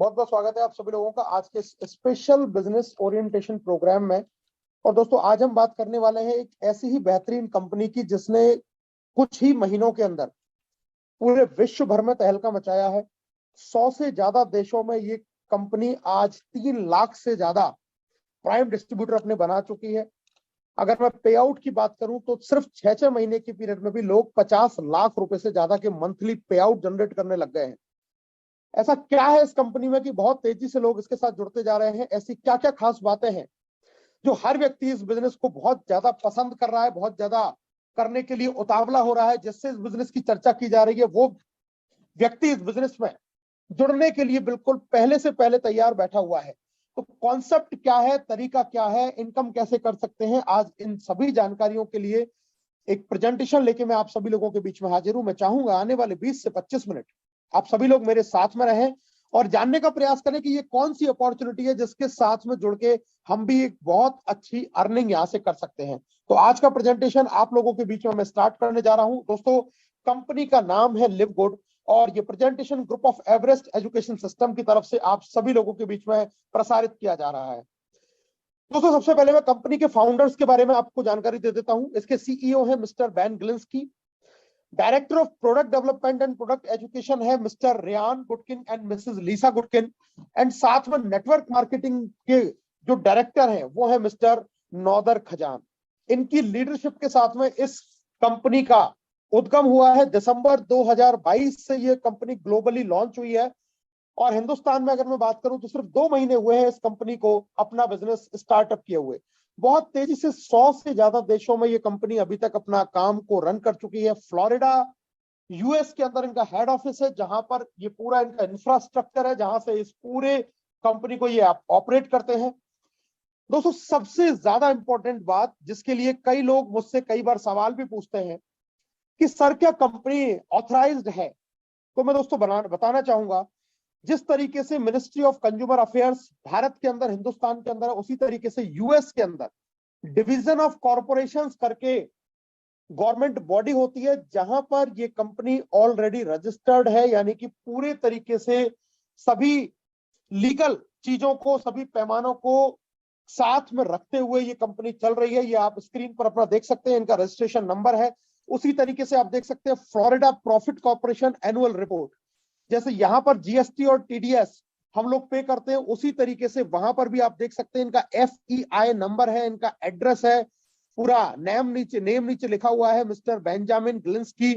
बहुत बहुत स्वागत है आप सभी लोगों का आज के स्पेशल बिजनेस ओरिएंटेशन प्रोग्राम में। और दोस्तों, आज हम बात करने वाले हैं एक ऐसी ही बेहतरीन कंपनी की जिसने कुछ ही महीनों के अंदर पूरे विश्व भर में तहलका मचाया है। 100 से ज्यादा देशों में ये कंपनी आज 3 लाख से ज्यादा प्राइम डिस्ट्रीब्यूटर अपने बना चुकी है। अगर मैं पे आउट की बात करूं तो सिर्फ 6 महीने की पीरियड में भी लोग 50 लाख रुपए से ज्यादा के मंथली पे आउट जनरेट करने लग गए हैं। ऐसा क्या है इस कंपनी में कि बहुत तेजी से लोग इसके साथ जुड़ते जा रहे हैं? ऐसी क्या क्या खास बातें हैं जो हर व्यक्ति इस बिजनेस को बहुत ज्यादा पसंद कर रहा है, बहुत ज्यादा करने के लिए उतावला हो रहा है, जिससे इस बिजनेस की चर्चा की जा रही है? वो व्यक्ति इस बिजनेस में जुड़ने के लिए बिल्कुल पहले से पहले तैयार बैठा हुआ है। तो कॉन्सेप्ट क्या है, तरीका क्या है, इनकम कैसे कर सकते हैं, आज इन सभी जानकारियों के लिए एक प्रेजेंटेशन लेके मैं आप सभी लोगों के बीच में हाजिर हूं। मैं चाहूंगा आने वाले 20 से 25 मिनट आप सभी लोग मेरे साथ में रहें और जानने का प्रयास करें कि ये कौन सी अपॉर्चुनिटी है जिसके साथ में जुड़ के हम भी एक बहुत अच्छी अर्निंग यहां से कर सकते हैं। तो आज का प्रेजेंटेशन आप लोगों के बीच में मैं स्टार्ट करने जा रहा हूं। दोस्तों, कंपनी का नाम है लिव गुड और ये presentation group of Everest education system की तरफ से आप सभी लोगों के बीच में प्रसारित किया जा रहा है। दोस्तों, सबसे पहले मैं कंपनी के फाउंडर्स के बारे में आपको जानकारी दे देता हूं। इसके सीईओ है Mr Ben Gilinsky. Director of product development and product education है Mr Ryan Goodkin and Mrs Lisa Goodkin. And साथ में नेटवर्क मार्केटिंग के जो डायरेक्टर हैं वो है मिस्टर नौदर खजान। इनकी लीडरशिप के साथ में इस कंपनी का उद्गम हुआ है। दिसंबर 2022 से ये कंपनी ग्लोबली लॉन्च हुई है और हिंदुस्तान में अगर मैं बात करूं तो सिर्फ 2 महीने हुए हैं इस कंपनी को अपना बिजनेस स्टार्टअप किए हुए। बहुत तेजी से 100 से ज्यादा देशों में ये कंपनी अभी तक अपना काम को रन कर चुकी है। फ्लोरिडा यूएस के अंदर इनका हेड ऑफिस है, जहां पर ये पूरा इनका इंफ्रास्ट्रक्चर है, जहां से इस पूरे कंपनी को ये ऑपरेट करते हैं। दोस्तों, सबसे ज्यादा इंपॉर्टेंट बात जिसके लिए कई लोग मुझसे कई बार सवाल भी पूछते हैं कि सर क्या कंपनी ऑथराइज्ड है, तो मैं दोस्तों बताना चाहूंगा जिस तरीके से ministry of consumer affairs Bharat के अंदर, हिंदुस्तान के अंदर, उसी तरीके से यूएस के अंदर डिवीजन ऑफ कॉरपोरेशंस करके गवर्नमेंट बॉडी होती है, जहां पर ये कंपनी ऑलरेडी रजिस्टर्ड है। यानी कि पूरे तरीके से सभी लीगल चीजों को, सभी पैमानों को साथ में रखते हुए ये कंपनी चल रही है। ये आप स्क्रीन पर अपना देख सकते हैं, इनका रजिस्ट्रेशन नंबर है। उसी तरीके से आप देख सकते हैं Florida profit corporation annual report, जैसे यहां पर जीएसटी और टीडीएस हम लोग पे करते हैं, उसी तरीके से वहां पर भी आप देख सकते हैं इनका एफईआई नंबर है, इनका एड्रेस है, पूरा नेम नीचे लिखा हुआ है मिस्टर बेंजामिन गिलिंस्की।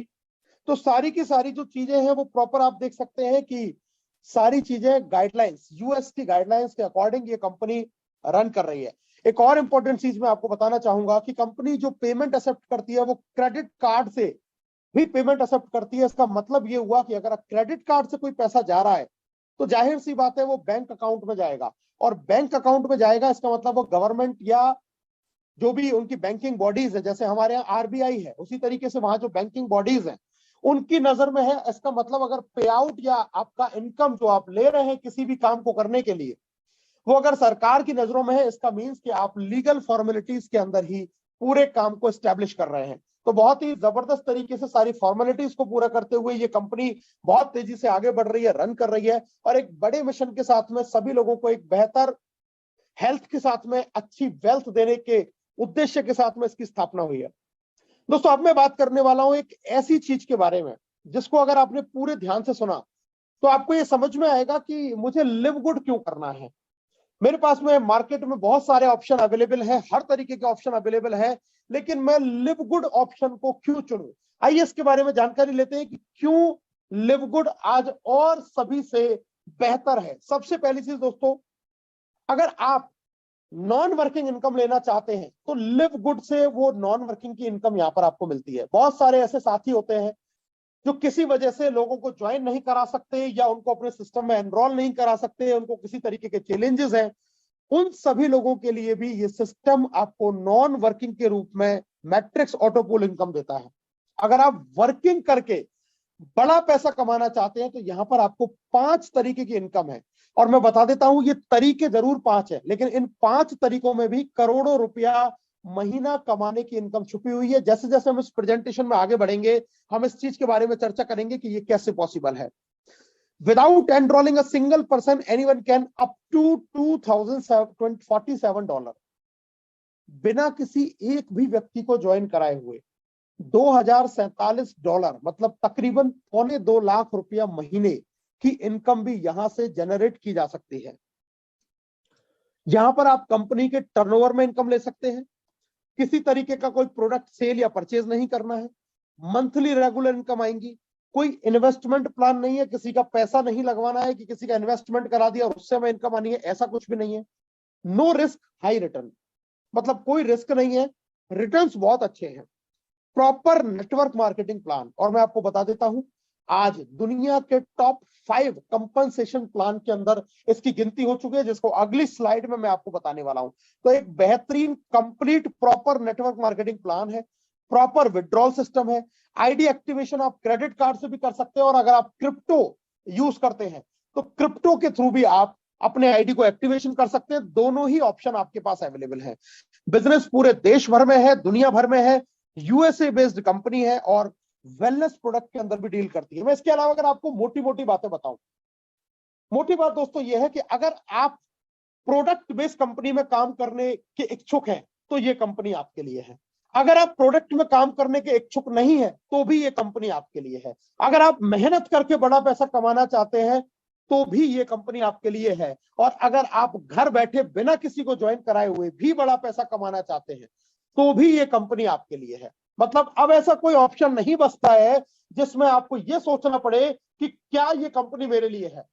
तो सारी की सारी जो चीजें हैं वो प्रॉपर आप देख सकते हैं कि सारी चीजें गाइडलाइंस, यूएस की गाइडलाइंस के अकॉर्डिंग ये कंपनी रन कर रही है। एक और इंपॉर्टेंट चीज मैं आपको बताना चाहूंगा कि कंपनी जो पेमेंट एक्सेप्ट करती है वो क्रेडिट कार्ड से भी पेमेंट एक्सेप्ट करती है। इसका मतलब ये हुआ कि अगर क्रेडिट कार्ड से कोई पैसा जा रहा है तो जाहिर सी बात है वो बैंक अकाउंट में जाएगा, और बैंक अकाउंट में जाएगा इसका मतलब वो गवर्नमेंट या जो भी उनकी बैंकिंग बॉडीज है, जैसे हमारे यहाँ आरबीआई है, उसी तरीके से वहां जो बैंकिंग बॉडीज हैं उनकी नजर में है। इसका मतलब अगर पे आउट या आपका इनकम जो आप ले रहे हैं किसी भी काम को करने के लिए, वो अगर सरकार की नजरों में है, इसका मीन्स कि आप लीगल फॉर्मेलिटीज के अंदर ही पूरे काम को एस्टेब्लिश कर रहे हैं। तो बहुत ही जबरदस्त तरीके से सारी फॉर्मेलिटीज को पूरा करते हुए ये कंपनी बहुत तेजी से आगे बढ़ रही है, रन कर रही है, और एक बड़े मिशन के साथ में सभी लोगों को एक बेहतर हेल्थ के साथ में अच्छी वेल्थ देने के उद्देश्य के साथ में इसकी स्थापना हुई है। दोस्तों, अब मैं बात करने वाला हूं एक ऐसी चीज के बारे में जिसको अगर आपने पूरे ध्यान से सुना तो आपको ये समझ में आएगा कि मुझे लिव गुड क्यों करना है। मेरे पास में मार्केट में बहुत सारे ऑप्शन अवेलेबल है, हर तरीके के ऑप्शन अवेलेबल है, लेकिन मैं लिव गुड ऑप्शन को क्यों चुनूं? आइए इसके बारे में जानकारी लेते हैं कि क्यों लिव गुड आज और सभी से बेहतर है। सबसे पहली चीज दोस्तों, अगर आप नॉन वर्किंग इनकम लेना चाहते हैं तो लिव गुड से वो नॉन वर्किंग की इनकम यहां पर आपको मिलती है। बहुत सारे ऐसे साथी होते हैं जो किसी वजह से लोगों को ज्वाइन नहीं करा सकते या उनको अपने सिस्टम में एनरोल नहीं करा सकते, उनको किसी तरीके के चैलेंजेस हैं। उन सभी लोगों के लिए भी ये सिस्टम आपको नॉन वर्किंग के रूप में मैट्रिक्स ऑटोपूल इनकम देता है। अगर आप वर्किंग करके बड़ा पैसा कमाना चाहते हैं तो यहां पर आपको 5 तरीके की इनकम है, और मैं बता देता हूं ये तरीके जरूर 5 है, लेकिन इन 5 तरीकों में भी करोड़ों रुपया महीना कमाने की इनकम छुपी हुई है। जैसे जैसे हम इस प्रेजेंटेशन में आगे बढ़ेंगे हम इस चीज के बारे में चर्चा करेंगे कि ये कैसे पॉसिबल है। Without enrolling a single person, anyone can up to $2,047. बिना किसी एक भी व्यक्ति को ज्वाइन कराए हुए $2,047, मतलब तकरीबन ₹2.25 लाख महीने की इनकम भी यहां से जनरेट की जा सकती है। यहां पर आप कंपनी के टर्नओवर में इनकम ले सकते हैं, किसी तरीके का कोई प्रोडक्ट सेल या परचेज नहीं करना है, मंथली रेगुलर इनकम आएंगी, कोई इन्वेस्टमेंट प्लान नहीं है, किसी का पैसा नहीं लगवाना है कि किसी का इन्वेस्टमेंट करा दिया और उससे हमें इनकम आनी है, ऐसा कुछ भी नहीं है। नो रिस्क हाई रिटर्न, मतलब कोई रिस्क नहीं है, रिटर्न्स बहुत अच्छे हैं। प्रॉपर नेटवर्क मार्केटिंग प्लान, और मैं आपको बता देता हूं आज दुनिया के टॉप 5 कंपनसेशन प्लान के अंदर इसकी गिनती हो चुकी है, जिसको अगली स्लाइड में मैं आपको बताने वाला हूं। तो एक बेहतरीन complete proper network marketing plan है, प्रॉपर विड्रॉल सिस्टम है, आईडी एक्टिवेशन आप क्रेडिट कार्ड से भी कर सकते हैं, और अगर आप क्रिप्टो यूज करते हैं तो क्रिप्टो के थ्रू भी आप अपने आईडी को एक्टिवेशन कर सकते हैं। दोनों ही ऑप्शन आपके पास अवेलेबल है। बिजनेस पूरे देश भर में है, दुनिया भर में है, यूएसए बेस्ड कंपनी है और वेलनेस प्रोडक्ट के अंदर भी डील करती है। मैं इसके अलावा अगर आपको मोटी मोटी बातें बताऊं, मोटी बात दोस्तों यह है कि अगर आप प्रोडक्ट बेस्ड कंपनी में काम करने के इच्छुक हैं तो यह कंपनी आपके लिए है। अगर आप प्रोडक्ट में काम करने के इच्छुक नहीं है तो भी ये कंपनी आपके लिए है। अगर आप मेहनत करके बड़ा पैसा कमाना चाहते हैं तो भी ये कंपनी आपके लिए है। और अगर आप घर बैठे बिना किसी को ज्वाइन कराए हुए भी बड़ा पैसा कमाना चाहते हैं तो भी ये कंपनी आपके लिए है। मतलब अब ऐसा कोई ऑप्शन नहीं बचता है जिसमें आपको यह सोचना पड़े कि क्या ये कंपनी मेरे लिए है।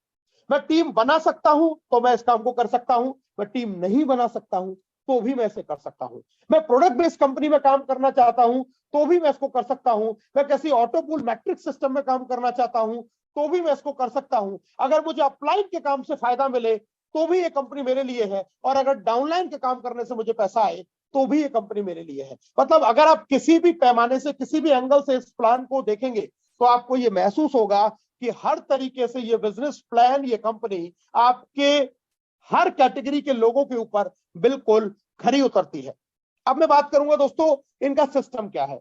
मैं टीम बना सकता हूं तो मैं इस काम को कर सकता हूं, मैं टीम नहीं बना सकता हूं तो भी मैं इसे कर सकता हूं। मैं प्रोडक्ट बेस्ड कंपनी में काम करना चाहता हूं तो भी मैं इसको कर सकता हूं। मैं किसी ऑटोपूल मैट्रिक सिस्टम में काम करना चाहता हूं तो भी मैं इसको कर सकता हूं। अगर मुझे अपलाइन के काम से फायदा मिले तो भी ये कंपनी मेरे लिए है, और अगर डाउनलाइन के काम करने से मुझे पैसा आए तो भी ये कंपनी मेरे लिए है। मतलब अगर आप किसी भी पैमाने से, किसी भी एंगल से इस प्लान को देखेंगे तो आपको ये महसूस होगा कि हर तरीके से ये बिजनेस प्लान, ये कंपनी आपके हर कैटेगरी के लोगों के ऊपर बिल्कुल खरी उतरती है। अब मैं बात करूंगा दोस्तों इनका सिस्टम क्या है।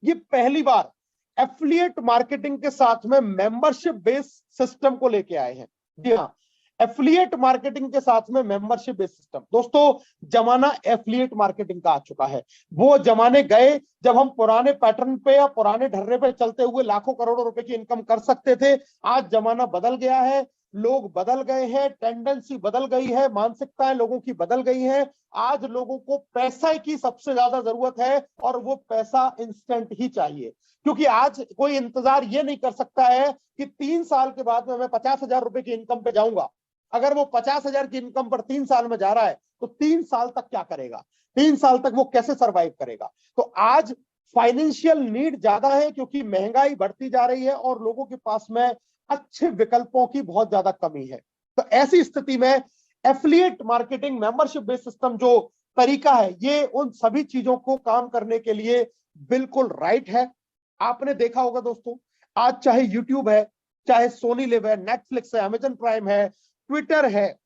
ये पहली बार एफिलिएट मार्केटिंग के साथ में मेंबरशिप बेस्ड सिस्टम को लेके आए हैं। जी हाँ, एफिलिएट मार्केटिंग के साथ में मेंबरशिप बेस्ड सिस्टम। दोस्तों जमाना एफिलिएट मार्केटिंग का आ चुका है। वो जमाने गए जब हम पुराने पैटर्न पे या पुराने ढर्रे पे चलते हुए लाखों करोड़ों रुपए की इनकम कर सकते थे। आज जमाना बदल गया है, लोग बदल गए हैं, टेंडेंसी बदल गई है, मानसिकताएं लोगों की बदल गई हैं। आज लोगों को पैसा की सबसे ज्यादा जरूरत है और वो पैसा इंस्टेंट ही चाहिए। क्योंकि आज कोई इंतजार ये नहीं कर सकता है कि 3 साल के बाद में मैं 50,000 रुपए की इनकम पे जाऊंगा। अगर वो 50,000 की इनकम पर 3 साल में जा रहा है तो 3 साल तक क्या करेगा, 3 साल तक वो कैसे सरवाइव करेगा। तो आज फाइनेंशियल नीड ज्यादा है क्योंकि महंगाई बढ़ती जा रही है और लोगों के पास में अच्छे विकल्पों की बहुत ज्यादा कमी है। तो ऐसी स्थिति में affiliate marketing membership based system जो तरीका है, ये उन सभी चीजों को काम करने के लिए बिल्कुल राइट है। आपने देखा होगा दोस्तों, आज चाहे यूट्यूब है, चाहे सोनी लिव है, नेटफ्लिक्स है, अमेजन प्राइम है, ट्विटर है,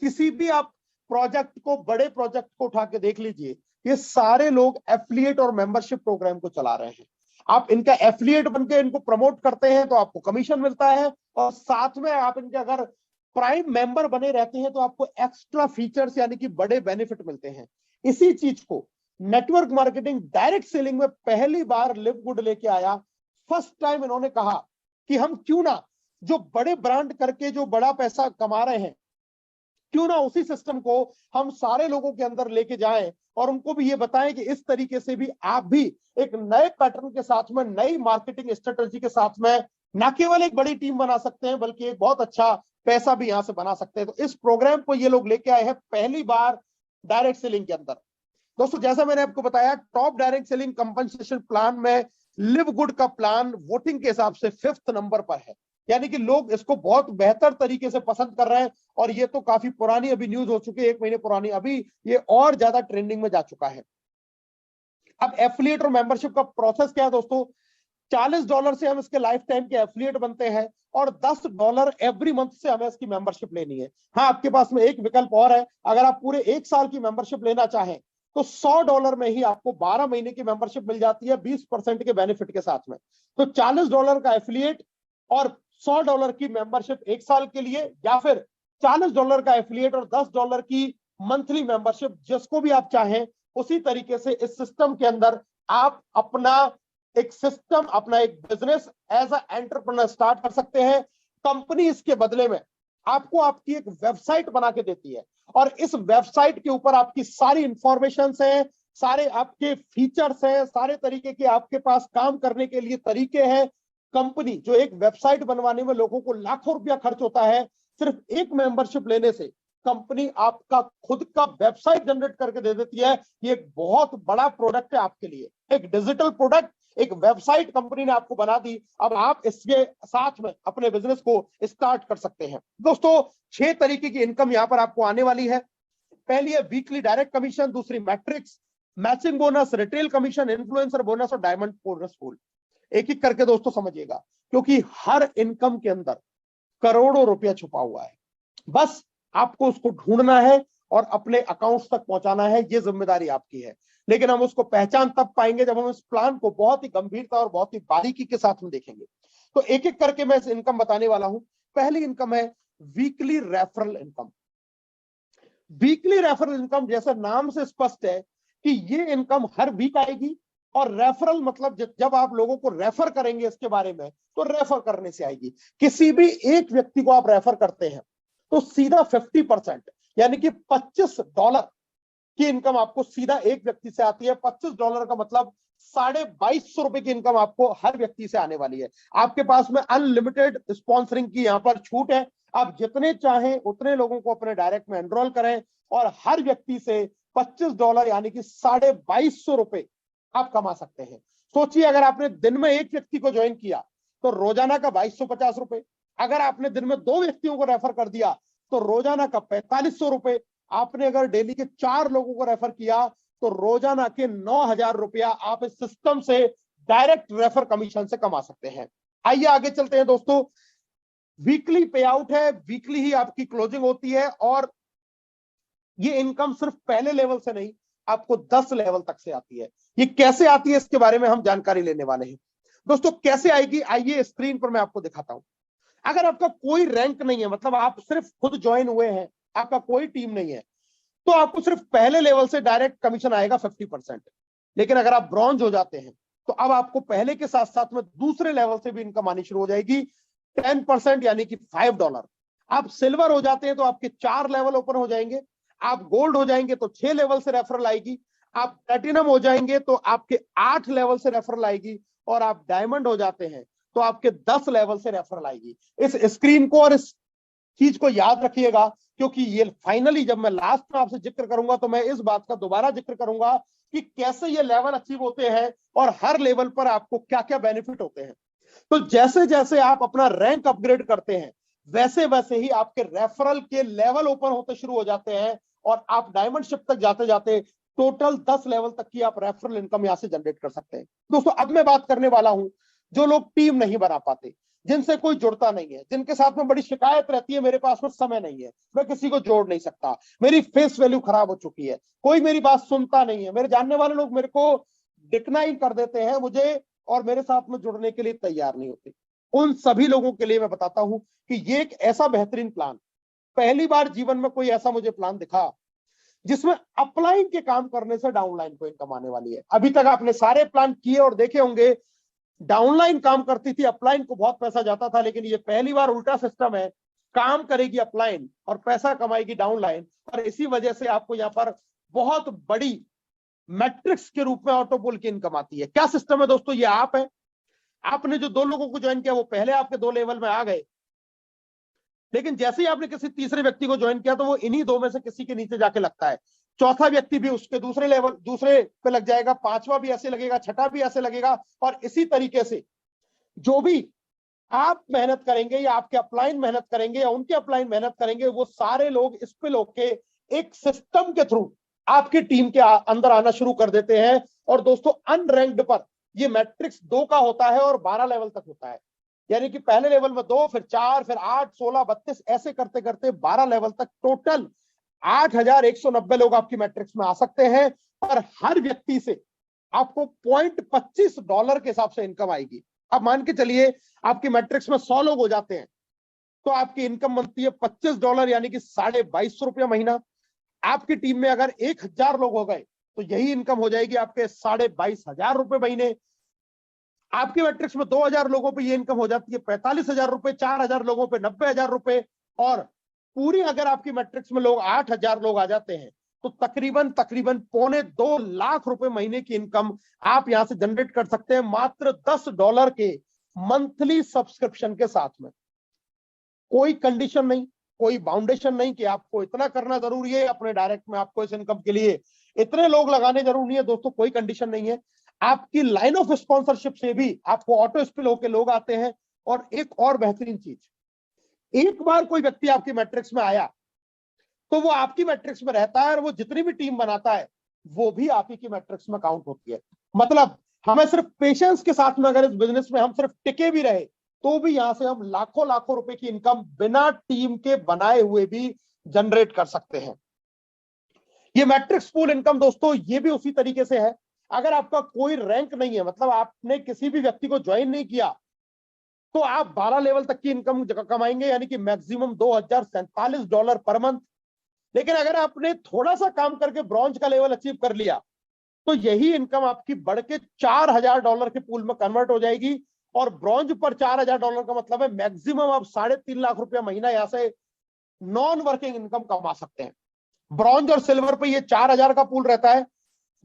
किसी भी आप प्रोजेक्ट को, बड़े प्रोजेक्ट को उठा के देख लीजिए, ये सारे लोग एफिलिएट और मेंबरशिप प्रोग्राम को चला रहे हैं। आप इनका एफिलिएट बनके इनको प्रमोट करते हैं तो आपको कमीशन मिलता है, और साथ में आप इनके अगर प्राइम मेंबर बने रहते हैं तो आपको एक्स्ट्रा फीचर्स यानी कि बड़े बेनिफिट मिलते हैं। इसी चीज को नेटवर्क मार्केटिंग डायरेक्ट सेलिंग में पहली बार लिव गुड लेके आया। फर्स्ट टाइम इन्होंने कहा कि हम क्यों ना जो बड़े ब्रांड करके जो बड़ा पैसा कमा रहे हैं, क्यों ना उसी सिस्टम को हम सारे लोगों के अंदर लेके जाएं और उनको भी ये बताएं कि इस तरीके से भी आप भी एक नए पैटर्न के साथ में, नई मार्केटिंग स्ट्रेटजी के साथ में न केवल एक बड़ी टीम बना सकते हैं बल्कि एक बहुत अच्छा पैसा भी यहां से बना सकते हैं। तो इस प्रोग्राम को ये लोग लेके आए हैं पहली बार डायरेक्ट सेलिंग के अंदर। दोस्तों जैसा मैंने आपको बताया, top direct selling compensation plan में लिव गुड का प्लान वोटिंग के हिसाब से 5th नंबर पर है, यानी कि लोग इसको बहुत बेहतर तरीके से पसंद कर रहे हैं। और ये तो काफी पुरानी अभी न्यूज हो चुकी है, 1 महीने पुरानी, अभी ये और ज्यादा ट्रेंडिंग में जा चुका है। अब एफिलिएट और मेंबरशिप का प्रोसेस क्या है दोस्तों, $40 से हम इसके लाइफ टाइम के एफिलिएट बनते हैं और $10 एवरी मंथ से हमें इसकी मेंबरशिप लेनी है। हाँ, आपके पास में एक विकल्प और है, अगर आप पूरे 1 साल की मेंबरशिप लेना चाहें तो $100 में ही आपको 12 महीने की मेंबरशिप मिल जाती है 20% के बेनिफिट के साथ में। तो $40 का एफिलिएट और $100 की मेंबरशिप 1 साल के लिए, या फिर $40 का एफिलिएट और $10 की मंथली मेंबरशिप, जिसको भी आप चाहें उसी तरीके से इस सिस्टम के अंदर आप अपना एक सिस्टम, अपना एक business as a entrepreneur start कर सकते हैं। कंपनी इसके बदले में आपको आपकी एक वेबसाइट बना के देती है, और इस वेबसाइट के ऊपर आपकी सारी इंफॉर्मेशन है, सारे आपके फीचर्स हैं, सारे तरीके के आपके पास काम करने के लिए तरीके हैं। कंपनी जो एक वेबसाइट बनवाने में लोगों को लाखों रुपया खर्च होता है, सिर्फ एक मेंबरशिप लेने से कंपनी आपका खुद का वेबसाइट जनरेट करके दे देती है। ये एक बहुत बड़ा प्रोडक्ट है आपके लिए, एक डिजिटल प्रोडक्ट, एक वेबसाइट कंपनी ने आपको बना दी। अब आप इसके साथ में अपने बिजनेस को स्टार्ट कर सकते हैं। दोस्तों 6 तरीके की इनकम यहां पर आपको आने वाली है। पहली है वीकली डायरेक्ट कमीशन, दूसरी matrix, matching bonus, retail commission, influencer bonus और डायमंड बोनस पूल। एक एक करके दोस्तों समझिएगा, क्योंकि हर इनकम के अंदर करोड़ों रुपया छुपा हुआ है। बस आपको उसको ढूंढना है और अपने अकाउंट्स तक पहुंचाना है, ये जिम्मेदारी आपकी है। लेकिन हम उसको पहचान तब पाएंगे जब हम इस प्लान को बहुत ही गंभीरता और बहुत ही बारीकी के साथ हम देखेंगे। तो एक एक करके मैं इस इनकम बताने वाला हूं। पहली इनकम है weekly referral income. Weekly referral income जैसे नाम से स्पष्ट है कि ये इनकम हर वीक आएगी, और रेफरल मतलब जब आप लोगों को रेफर करेंगे इसके बारे में, तो रेफर करने से आएगी। किसी भी एक व्यक्ति को आप रेफर करते हैं तो सीधा 50% यानी कि $25 की इनकम आपको सीधा एक व्यक्ति से आती है। $25 का मतलब ₹2250 की इनकम आपको हर व्यक्ति से आने वाली है। आपके पास में अनलिमिटेड स्पॉन्सरिंग की यहां पर छूट है। आप जितने चाहें उतने लोगों को अपने डायरेक्ट में एनरोल करें, और हर व्यक्ति से $25 यानी कि ₹2250 आप कमा सकते हैं। सोचिए, अगर आपने दिन में एक व्यक्ति को ज्वाइन किया तो रोजाना का ₹2250। अगर आपने दिन में 2 व्यक्तियों को रेफर कर दिया तो रोजाना का ₹4500। आपने अगर डेली के 4 लोगों को रेफर किया तो रोजाना के ₹9000 आप इस सिस्टम से डायरेक्ट रेफर कमीशन से कमा सकते हैं। आइए आगे चलते हैं दोस्तों। वीकली पे आउट है, वीकली ही आपकी क्लोजिंग होती है, और ये इनकम सिर्फ पहले लेवल से नहीं, आपको 10 लेवल तक से आती है। ये कैसे आती है इसके बारे में हम जानकारी लेने वाले हैं। दोस्तों कैसे आएगी, आइए स्क्रीन पर मैं आपको दिखाता हूं। अगर आपका कोई रैंक नहीं है, मतलब आप सिर्फ खुद ज्वाइन हुए हैं, आपका कोई टीम नहीं है, तो आपको सिर्फ पहले लेवल से डायरेक्ट कमीशन आएगा 50%। लेकिन अगर आप ब्रॉन्ज हो जाते हैं तो अब आपको पहले के साथ साथ में दूसरे लेवल से भी इनकम आनी शुरू हो जाएगी, 10% यानी कि $5। आप सिल्वर हो जाते हैं तो आपके 4 लेवल ओपन हो जाएंगे। आप गोल्ड हो जाएंगे तो 6 लेवल से रेफरल आएगी। आप प्लेटिनम हो जाएंगे तो आपके 8 लेवल से रेफरल आएगी, और आप डायमंड हो जाते हैं तो आपके 10 लेवल से रेफरल आएगी। इस स्क्रीन को और इस चीज को याद रखिएगा, क्योंकि ये फाइनली जब मैं लास्ट में आपसे जिक्र करूंगा तो मैं इस बात का दोबारा जिक्र करूंगा कि कैसे ये लेवल अचीव होते हैं और हर लेवल पर आपको क्या क्या बेनिफिट होते हैं। तो जैसे जैसे आप अपना रैंक अपग्रेड करते हैं, वैसे वैसे ही आपके रेफरल के लेवल ओपन होते शुरू हो जाते हैं, और आप डायमंडशिप तक जाते जाते टोटल 10 लेवल तक की आप रेफरल इनकम यहां से जनरेट कर सकते हैं। दोस्तों अब मैं बात करने वाला हूं जो लोग टीम नहीं बना पाते, जिनसे कोई जुड़ता नहीं है, जिनके साथ में बड़ी शिकायत रहती है, मेरे पास में समय नहीं है, मैं किसी को जोड़ नहीं सकता, मेरी फेस वैल्यू खराब हो चुकी है, कोई मेरी बात सुनता नहीं है, मेरे जानने वाले लोग मेरे को डिक्लाइन कर देते हैं मुझे, और मेरे साथ में जुड़ने के लिए तैयार नहीं होते। उन सभी लोगों के लिए मैं बताता हूं कि ये एक ऐसा बेहतरीन प्लान, पहली बार जीवन में कोई ऐसा मुझे प्लान दिखा जिसमें अपलाइन के काम करने से डाउनलाइन को इनकम आने वाली है। अभी तक आपने सारे प्लान किए और देखे होंगे, डाउनलाइन काम करती थी, अपलाइन को बहुत पैसा जाता था, लेकिन ये पहली बार उल्टा सिस्टम है, काम करेगी अपलाइन और पैसा कमाएगी डाउनलाइन। और इसी वजह से आपको यहाँ पर बहुत बड़ी मैट्रिक्स के रूप में ऑटोपुल की इनकम आती है। क्या सिस्टम है दोस्तों, ये आप है, आपने जो 2 लोगों को ज्वाइन किया वो पहले आपके 2 लेवल में आ गए, लेकिन जैसे ही आपने किसी तीसरे व्यक्ति को ज्वाइन किया तो वो इन्हीं 2 में से किसी के नीचे जाके लगता है। चौथा व्यक्ति भी उसके दूसरे पे लग जाएगा, 5वां भी ऐसे लगेगा, 6ठा भी ऐसे लगेगा, और इसी तरीके से जो भी आप मेहनत करेंगे या आपके अपलाइन मेहनत करेंगे या उनके अपलाइन मेहनत करेंगे, वो सारे लोग इस पे लोग के एक सिस्टम के थ्रू आपकी टीम के अंदर आना शुरू कर देते हैं। और दोस्तों अनरैंक्ड पर ये मैट्रिक्स 2 का होता है और 12 लेवल तक होता है, यानी कि पहले लेवल में 2, फिर 4, फिर 8, 16, 32 ऐसे करते करते 12 लेवल तक टोटल 8190 लोग आपकी मैट्रिक्स में आ सकते हैं। और हर व्यक्ति से आपको $0.25 के हिसाब से इनकम आएगी। अब मान के चलिए आपकी मैट्रिक्स में 100 लोग हो जाते हैं तो आपकी इनकम बनती है $25 यानी कि ₹2250 महीना। आपकी टीम में अगर 1000 लोग हो गए तो यही इनकम हो जाएगी आपके ₹22,500 महीने। आपकी मैट्रिक्स में 2000 लोगों पे ये इनकम हो जाती है ₹45,000, 4000 लोगों पे ₹90,000, और पूरी अगर आपकी मैट्रिक्स में लोग 8000 लोग आ जाते हैं तो तकरीबन तकरीबन ₹2.25 लाख महीने की इनकम आप यहां से जनरेट कर सकते हैं मात्र $10 के मंथली सब्सक्रिप्शन के साथ में। कोई कंडीशन नहीं, कोई बाउंडेशन नहीं कि आपको इतना करना जरूरी है, अपने डायरेक्ट में आपको इस इनकम के लिए इतने लोग लगाने जरूरी नहीं है। दोस्तों कोई कंडीशन नहीं है, आपकी लाइन ऑफ स्पॉन्सरशिप से भी आपको ऑटो स्पिल होकर लोग आते हैं। और एक और बेहतरीन चीज, एक बार कोई व्यक्ति आपकी मैट्रिक्स में आया तो वो आपकी मैट्रिक्स में रहता है और वो जितनी भी टीम बनाता है वो भी आप ही की मैट्रिक्स में काउंट होती है। मतलब हमें सिर्फ पेशेंस के साथ में अगर इस बिजनेस में हम सिर्फ टिके भी रहे तो भी यहां से हम लाखों लाखों रुपए की इनकम बिना टीम के बनाए हुए भी जनरेट कर सकते हैं। ये मैट्रिक्स पूल इनकम दोस्तों ये भी उसी तरीके से है। अगर आपका कोई रैंक नहीं है, मतलब आपने किसी भी व्यक्ति को ज्वाइन नहीं किया, तो आप 12 लेवल तक की इनकम कमाएंगे, यानी कि मैक्सिमम $2047 पर मंथ। लेकिन अगर आपने थोड़ा सा काम करके ब्रॉन्ज का लेवल अचीव कर लिया तो यही इनकम आपकी बढ़ के $4000 के पूल में कन्वर्ट हो जाएगी। और ब्रॉन्ज पर $4000 का मतलब है मैक्सिमम आप ₹3.5 लाख महीना यहां से नॉन वर्किंग इनकम कमा सकते हैं। ब्रॉन्ज और सिल्वर पे ये 4000 का पूल रहता है।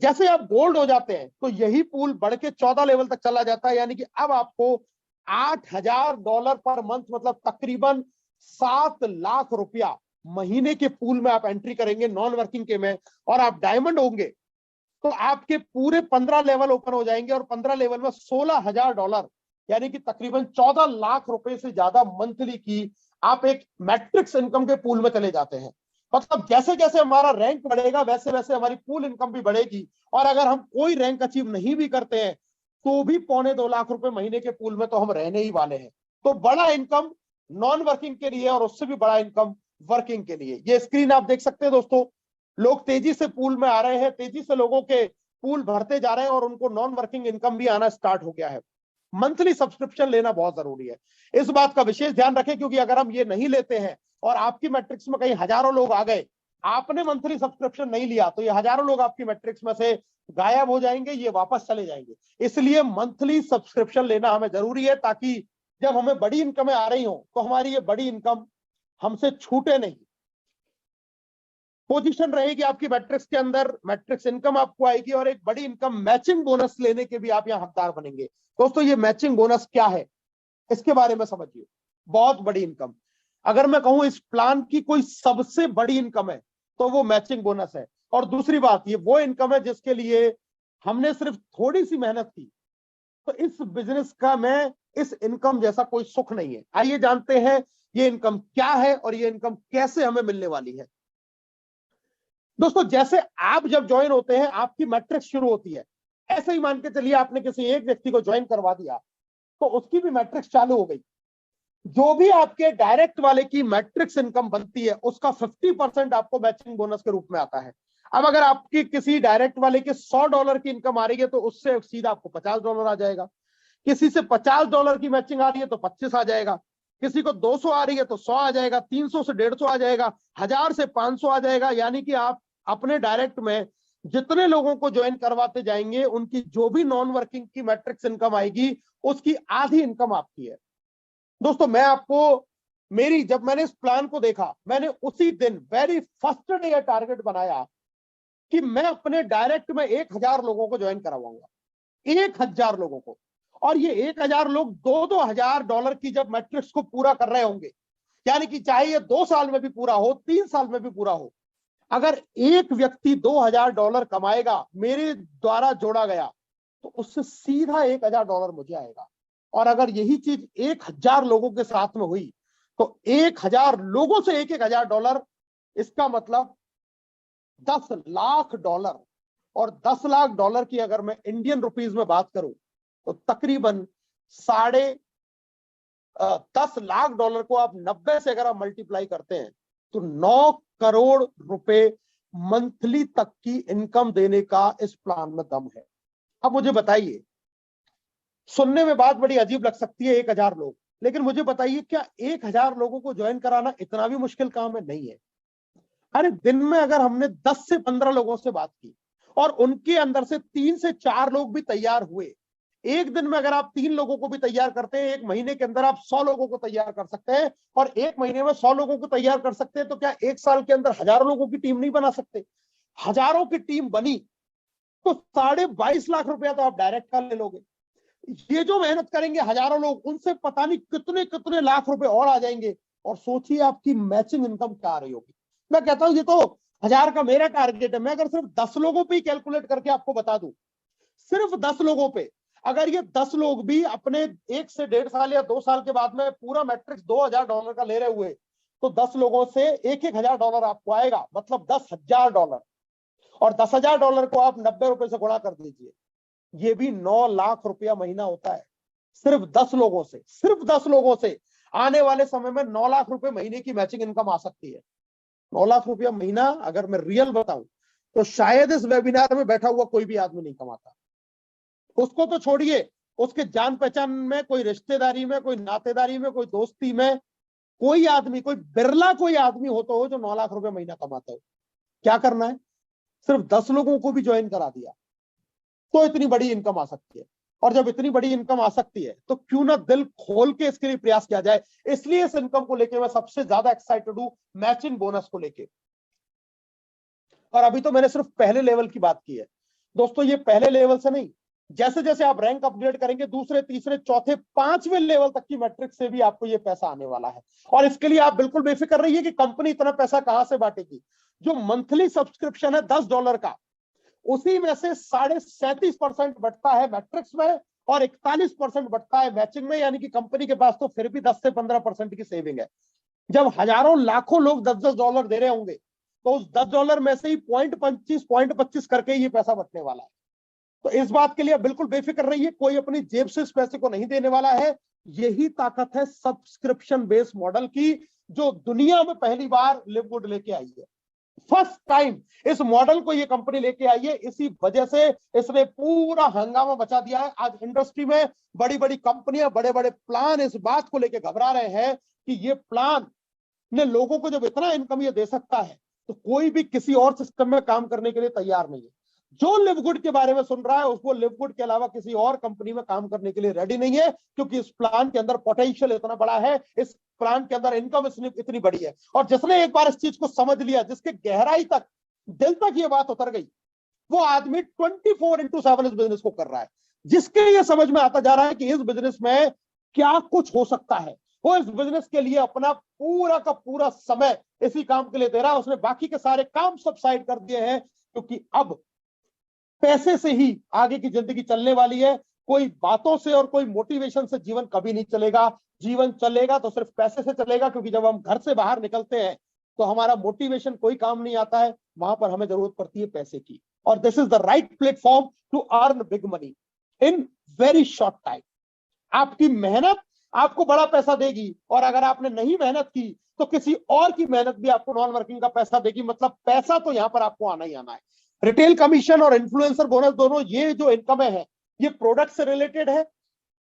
जैसे आप गोल्ड हो जाते हैं तो यही पूल बढ़ के 14 लेवल तक चला जाता है, यानी कि अब आपको $8000 पर मंथ, मतलब तकरीबन ₹7 लाख महीने के पूल में आप एंट्री करेंगे नॉन वर्किंग के में। और आप डायमंड होंगे तो आपके पूरे 15 लेवल ओपन हो जाएंगे और 15 लेवल में $16000 यानी कि तकरीबन 14 लाख रुपए से ज्यादा मंथली की आप एक मैट्रिक्स इनकम के पूल में चले जाते हैं। मतलब जैसे जैसे हमारा रैंक बढ़ेगा वैसे वैसे हमारी पूल इनकम भी बढ़ेगी। और अगर हम कोई रैंक अचीव नहीं भी करते हैं तो भी ₹2.25 लाख महीने के पूल में तो हम रहने ही वाले हैं। तो बड़ा इनकम नॉन वर्किंग के लिए और उससे भी बड़ा इनकम वर्किंग के लिए। ये स्क्रीन आप देख सकते हैं दोस्तों, लोग तेजी से पूल में आ रहे हैं, तेजी से लोगों के पूल भरते जा रहे हैं और उनको नॉन वर्किंग इनकम भी आना स्टार्ट हो गया है। मंथली सब्सक्रिप्शन लेना बहुत जरूरी है, इस बात का विशेष ध्यान रखें, क्योंकि अगर हम ये नहीं लेते हैं और आपकी मैट्रिक्स में कहीं हजारों लोग आ गए, आपने मंथली सब्सक्रिप्शन नहीं लिया, तो ये हजारों लोग आपकी मैट्रिक्स में से गायब हो जाएंगे, ये वापस चले जाएंगे। इसलिए मंथली सब्सक्रिप्शन लेना हमें जरूरी है, ताकि जब हमें बड़ी इनकमें आ रही हो तो हमारी ये बड़ी इनकम हमसे छूटे नहीं। पोजीशन रहेगी आपकी मैट्रिक्स के अंदर, मैट्रिक्स इनकम आपको आएगी और एक बड़ी इनकम मैचिंग बोनस लेने के भी आप यहाँ हकदार बनेंगे। दोस्तों ये मैचिंग बोनस क्या है इसके बारे में समझिए। बहुत बड़ी इनकम, अगर मैं कहूं इस प्लान की कोई सबसे बड़ी इनकम है तो वो मैचिंग बोनस है। और दूसरी बात, ये वो इनकम है जिसके लिए हमने सिर्फ थोड़ी सी मेहनत की। तो इस बिजनेस का में इस इनकम जैसा कोई सुख नहीं है। आइए जानते हैं ये इनकम क्या है और ये इनकम कैसे हमें मिलने वाली है। दोस्तों जैसे आप जब ज्वाइन होते हैं आपकी मैट्रिक्स शुरू होती है, ऐसे ही मान के चलिए आपने किसी एक व्यक्ति को ज्वाइन करवा दिया तो उसकी भी मैट्रिक्स चालू हो गई। जो भी आपके डायरेक्ट वाले की मैट्रिक्स इनकम बनती है उसका 50% आपको मैचिंग बोनस के रूप में आता है। अब अगर आपकी किसी डायरेक्ट वाले के $100 की इनकम आ रही है तो उससे सीधा आपको $50 आ जाएगा। किसी से $50 की मैचिंग आ रही है तो 25 आ जाएगा, किसी को 200 आ रही है तो 100 आ जाएगा, 300 से 150 आ जाएगा, 1000 से 500 आ जाएगा। यानी कि आप अपने डायरेक्ट में जितने लोगों को ज्वाइन करवाते जाएंगे उनकी जो भी नॉन वर्किंग की मैट्रिक्स इनकम आएगी उसकी आधी इनकम आपकी है। दोस्तों मैं आपको जब मैंने इस प्लान को देखा, मैंने उसी दिन वेरी फर्स्ट डे यह टारगेट बनाया कि मैं अपने डायरेक्ट में 1000 लोगों को ज्वाइन करवाऊंगा, 1000 लोगों को। और ये 1000 लोग $2,000 की जब मैट्रिक्स को पूरा कर रहे होंगे, यानी कि चाहे ये 2 साल में भी पूरा हो, 3 साल में भी पूरा हो, अगर एक व्यक्ति $2000 कमाएगा मेरे द्वारा जोड़ा गया तो उससे सीधा $1000 मुझे आएगा। और अगर यही चीज 1000 लोगों के साथ में हुई तो 1000 लोगों से $1000, इसका मतलब $10 लाख। और $10 लाख की अगर मैं इंडियन रुपीस में बात करूं तो तकरीबन $10 लाख को आप 90 से अगर आप मल्टीप्लाई करते हैं तो 9 करोड़ रुपए मंथली तक की इनकम देने का इस प्लान में दम है। अब मुझे बताइए सुनने में बात बड़ी अजीब लग सकती है 1000 लोग, लेकिन मुझे बताइए क्या 1000 लोगों को ज्वाइन कराना इतना भी मुश्किल काम है? नहीं है। अरे दिन में अगर हमने 10 से 15 लोगों से बात की और उनके अंदर से 3 से 4 लोग भी तैयार हुए, एक दिन में अगर आप 3 लोगों को भी तैयार करते हैं, एक महीने के अंदर आप 100 लोगों को तैयार कर सकते हैं, और एक महीने में 100 लोगों को तैयार कर सकते हैं, तो क्या एक साल के अंदर हजारों लोगों की टीम नहीं बना सकते? हजारों की टीम बनी तो 22.5 लाख रुपया तो आप डायरेक्ट का ले लोगे। ये जो मेहनत करेंगे हजारों लोग, उनसे पता नहीं कितने कितने लाख रुपए और आ जाएंगे। और सोचिए आपकी मैचिंग इनकम क्या आ रही होगी। मैं कहता हूं ये तो 1000 का मेरा टारगेट है। मैं अगर सिर्फ 10 लोगों पे ही कैलकुलेट करके आपको बता दूं, सिर्फ 10 लोगों पे, अगर ये 10 लोग भी अपने 1 से 1.5 साल या 2 साल के बाद में पूरा मैट्रिक्स $2000 का ले रहे हुए, तो 10 लोगों से $1000 आपको आएगा, मतलब $10,000। और $10,000 को आप 90 रुपए से गुणा कर दीजिए, ये भी 9 लाख रुपया महीना होता है। सिर्फ 10 लोगों से, सिर्फ 10 लोगों से आने वाले समय में 9 लाख रुपए महीने की मैचिंग इनकम आ सकती है। 9 लाख रुपया महीना अगर मैं रियल बताऊं तो शायद इस वेबिनार में बैठा हुआ कोई भी आदमी नहीं कमाता। उसको तो छोड़िए, उसके जान पहचान में, कोई रिश्तेदारी में, कोई नातेदारी में, कोई दोस्ती में कोई आदमी, कोई बिरला कोई आदमी हो तो हो जो 9 लाख रुपए महीना कमाता हो। क्या करना है? सिर्फ 10 लोगों को भी ज्वाइन करा दिया तो इतनी बड़ी इनकम आ सकती है। और जब इतनी बड़ी इनकम आ सकती है तो क्यों ना दिल खोल के इसके लिए प्रयास किया जाए। इसलिए इस इनकम को लेके मैं सबसे ज्यादा एक्साइटेड हूं, मैचिंग बोनस को लेके। और अभी तो मैंने सिर्फ पहले लेवल की बात की है दोस्तों। ये पहले लेवल से नहीं, जैसे जैसे आप रैंक अपग्रेड करेंगे, दूसरे, तीसरे, चौथे, 5वें लेवल तक की मैट्रिक्स से भी आपको ये पैसा आने वाला है। और इसके लिए आप बिल्कुल बेफिक्र रहिए कि कंपनी इतना पैसा कहां से बांटेगी। जो मंथली सब्सक्रिप्शन है $10 का, उसी में से 37.5% बढ़ता है मैट्रिक्स में और 41% बढ़ता है मैचिंग में। यानी कि कंपनी के पास तो फिर भी 10 से 15% की सेविंग है। जब हजारों लाखों लोग $10 दे रहे होंगे तो उस $10 में से ही 0.25 करके ये पैसा बचने वाला है। तो इस बात के लिए बिल्कुल बेफिक्र रहिए, कोई अपनी जेब से इस पैसे को नहीं देने वाला है। यही ताकत है सब्सक्रिप्शन बेस्ड मॉडल की, जो दुनिया में पहली बार लिवगुड लेके आई है। फर्स्ट टाइम इस मॉडल को ये कंपनी लेके आई है। इसी वजह से इसने पूरा हंगामा मचा दिया है। आज इंडस्ट्री में बड़ी बड़ी कंपनियां, बड़े बड़े प्लान इस बात को लेकर घबरा रहे हैं कि ये प्लान ने लोगों को जब इतना इनकम ये दे सकता है तो कोई भी किसी और सिस्टम में काम करने के लिए तैयार नहीं है। जो लिवगुड के बारे में सुन रहा है उसको लिवगुड के अलावा किसी और कंपनी में काम करने के लिए रेडी नहीं है, क्योंकि इस प्लान के अंदर पोटेंशियल इतना बड़ा है, इस प्लान के अंदर इनकम इतनी बड़ी है। और जिसने एक बार इस चीज को समझ लिया, जिसके गहराई तक, दिल तक ये बात उतर गई, वो आदमी 24/7 इस बिजनेस को कर रहा है। जिसके ये समझ में आता जा रहा है कि इस बिजनेस में क्या कुछ हो सकता है, वो इस बिजनेस के लिए अपना पूरा का पूरा समय इसी काम के लिए दे रहा है। उसने बाकी के सारे काम सब साइड कर दिए हैं, क्योंकि अब पैसे से ही आगे की जिंदगी चलने वाली है। कोई बातों से और कोई मोटिवेशन से जीवन कभी नहीं चलेगा। जीवन चलेगा तो सिर्फ पैसे से चलेगा, क्योंकि जब हम घर से बाहर निकलते हैं तो हमारा मोटिवेशन कोई काम नहीं आता है, वहां पर हमें जरूरत पड़ती है पैसे की। और this is the right platform to earn big money in very short time. आपकी मेहनत आपको बड़ा पैसा देगी, और अगर आपने नहीं मेहनत की तो किसी और की मेहनत भी आपको नॉन वर्किंग का पैसा देगी। मतलब पैसा तो यहां पर आपको आना ही आना है। रिटेल कमीशन और इन्फ्लुएंसर बोनस दोनों, ये जो इनकम है ये प्रोडक्ट से रिलेटेड है।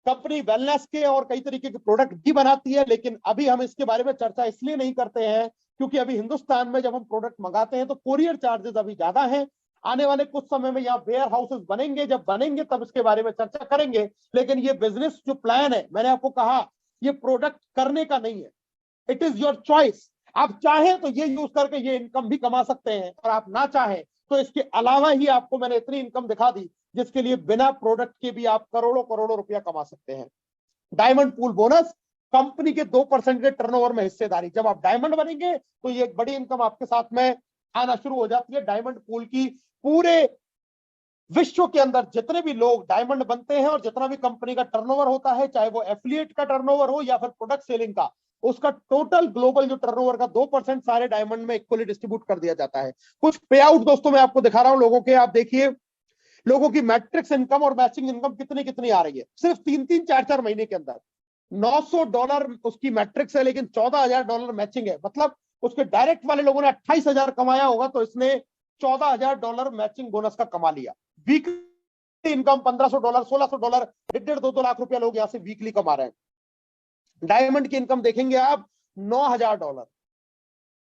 कंपनी वेलनेस के और कई तरीके के प्रोडक्ट भी बनाती है, लेकिन अभी हम इसके बारे में चर्चा इसलिए नहीं करते हैं क्योंकि अभी हिंदुस्तान में जब हम प्रोडक्ट मंगाते हैं तो कोरियर चार्जेस अभी ज्यादा हैं। आने वाले कुछ समय में यहाँ वेयर हाउसेस बनेंगे, जब बनेंगे तब इसके बारे में चर्चा करेंगे। लेकिन ये बिजनेस जो प्लान है, मैंने आपको कहा, ये प्रोडक्ट करने का नहीं है, इट इज योर चॉइस। आप चाहें तो ये यूज करके ये इनकम भी कमा सकते हैं, और आप ना चाहें तो इसके अलावा ही आपको मैंने इतनी इनकम दिखा दी जिसके लिए बिना प्रोडक्ट के भी आप करोड़ों करोड़ों रुपया कमा सकते हैं। डायमंड पूल बोनस, कंपनी के 2% के टर्नओवर में हिस्सेदारी। जब आप डायमंड बनेंगे तो ये एक बड़ी इनकम आपके साथ में आना शुरू हो जाती है। डायमंड पूल की पूरे विश्व के अंदर जितने भी लोग डायमंड बनते हैं और जितना भी कंपनी का टर्नओवर होता है, चाहे वो एफिलिएट का टर्नओवर हो या फिर प्रोडक्ट सेलिंग का, उसका टोटल ग्लोबल जो टर्नओवर का 2% सारे डायमंड में इक्वली डिस्ट्रीब्यूट कर दिया जाता है। कुछ पे आउट दोस्तों मैं आपको दिखा रहा हूं लोगों के। आप देखिए लोगों की मैट्रिक्स इनकम और मैचिंग इनकम कितनी कितनी आ रही है सिर्फ 3-3, 4-4 महीने के अंदर। $900 उसकी मैट्रिक्स है, लेकिन $14,000 मैचिंग है। मतलब उसके डायरेक्ट वाले लोगों ने 28,000 कमाया होगा तो इसने $14,000 मैचिंग बोनस का कमा लिया। वीक इनकम $1500, $1600, $1.5-2 लाख रुपया लोग यहाँ से वीकली कमा रहे हैं। डायमंड की इनकम देखेंगे आप $9000,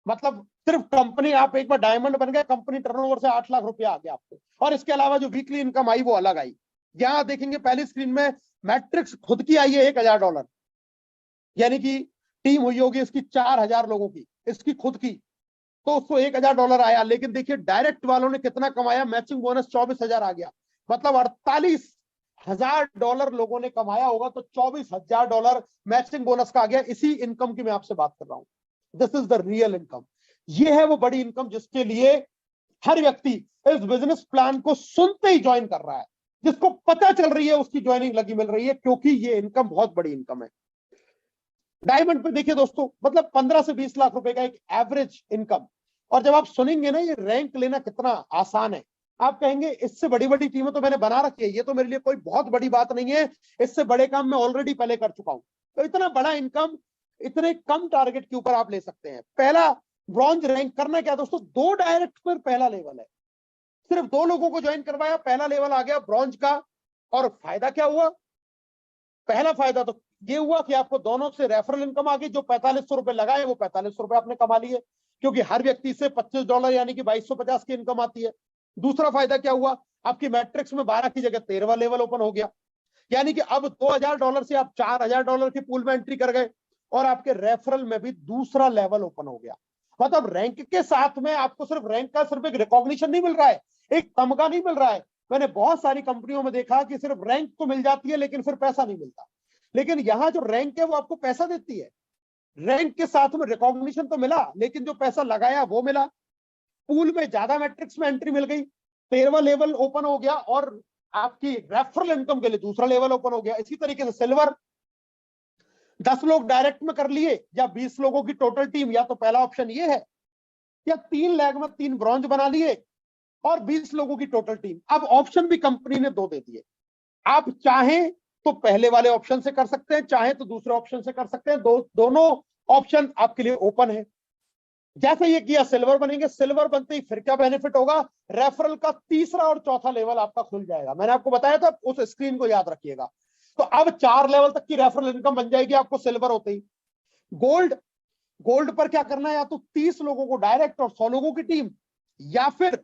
मतलब सिर्फ कंपनी, आप एक बार डायमंड बन गए, कंपनी टर्नओवर से 8 लाख रुपया आ गया आपको। और इसके अलावा जो वीकली इनकम आई वो अलग आई। यहां देखेंगे पहली स्क्रीन में मैट्रिक्स खुद की आई है $1000, यानी कि टीम हुई होगी इसकी 4000 लोगों की, इसकी खुद की, तो उसको $1000 आया। लेकिन देखिए डायरेक्ट वालों ने कितना कमाया, मैचिंग बोनस 24000 आ गया, मतलब $48,000 लोगों ने कमाया होगा, तो $24,000 मैचिंग बोनस का आ गया। इसी इनकम की मैं आपसे बात कर रहा हूं। This is the real income. ये है वो बड़ी इनकम जिसके लिए हर व्यक्ति इस बिजनेस प्लान को सुनते ही ज्वाइन कर रहा है, जिसको पता चल रही है उसकी ज्वाइनिंग लगी मिल रही है, क्योंकि ये इनकम बहुत बड़ी इनकम है। डायमंड पे देखिए दोस्तों, मतलब 15 से 20 लाख रुपए का एक एवरेज इनकम। और जब आप सुनेंगे ना ये रैंक लेना कितना आसान है, आप कहेंगे इससे बड़ी बड़ी टीमें तो मैंने बना रखी है, ये तो मेरे लिए कोई बहुत बड़ी बात नहीं है, इससे बड़े काम मैं ऑलरेडी पहले कर चुका हूं। तो इतना बड़ा इनकम इतने कम टारगेट के ऊपर आप ले सकते हैं। पहला ब्रॉन्ज रैंक करना क्या दोस्तों, 2 डायरेक्ट पर पहला लेवल है, सिर्फ 2 लोगों को ज्वाइन करवाया, पहला लेवल आ गया ब्रॉन्ज का। और फायदा क्या हुआ, पहला फायदा तो ये हुआ कि आपको दोनों से रेफरल इनकम आ गई। जो $4500 लगाए वो $4500 आपने कमा लिए, क्योंकि हर व्यक्ति से $25 यानी कि 2250 की इनकम आती है। दूसरा फायदा क्या हुआ, आपकी मैट्रिक्स में 12 की जगह 13वां लेवल ओपन हो गया, यानी कि अब $2000 से आप $4000 के पूल में एंट्री कर गए, और आपके रेफरल में भी दूसरा लेवल ओपन हो गया। मतलब रैंक के साथ में आपको सिर्फ रैंक का सिर्फ एक रिकॉग्निशन नहीं मिल रहा है, एक तमगा नहीं मिल रहा है। मैंने बहुत सारी कंपनियों में देखा कि सिर्फ रैंक तो मिल जाती है लेकिन फिर पैसा नहीं मिलता, लेकिन यहां जो रैंक है वो आपको पैसा देती है। रैंक के साथ में रिकॉग्निशन तो मिला, लेकिन जो पैसा लगाया वो मिला। पूल में ज्यादा मैट्रिक्स में एंट्री मिल गई, 13वां लेवल ओपन हो गया, और आपकी रेफरल इनकम के लिए दूसरा लेवल ओपन हो गया। इसी तरीके से सिल्वर 10 लोग डायरेक्ट में कर लिए, या 20 लोगों की टोटल टीम, या तो पहला ऑप्शन ये है, या 3 लेग में 3 ब्रॉन्ज बना लिए और 20 लोगों की टोटल टीम। अब ऑप्शन भी कंपनी ने 2 दे दिए, आप चाहें तो पहले वाले ऑप्शन से कर सकते हैं, चाहे तो दूसरे ऑप्शन से कर सकते हैं, दोनों ऑप्शन आपके लिए ओपन है। जैसे ये किया सिल्वर बनेंगे, सिल्वर बनते ही फिर क्या बेनिफिट होगा, रेफरल का तीसरा और चौथा लेवल आपका खुल जाएगा। मैंने आपको बताया था, उस स्क्रीन को याद रखिएगा। तो अब 4 लेवल तक की रेफरल इनकम बन जाएगी आपको सिल्वर होते ही। गोल्ड पर क्या करना है, या तो 30 लोगों को डायरेक्ट और 100 लोगों की टीम, या फिर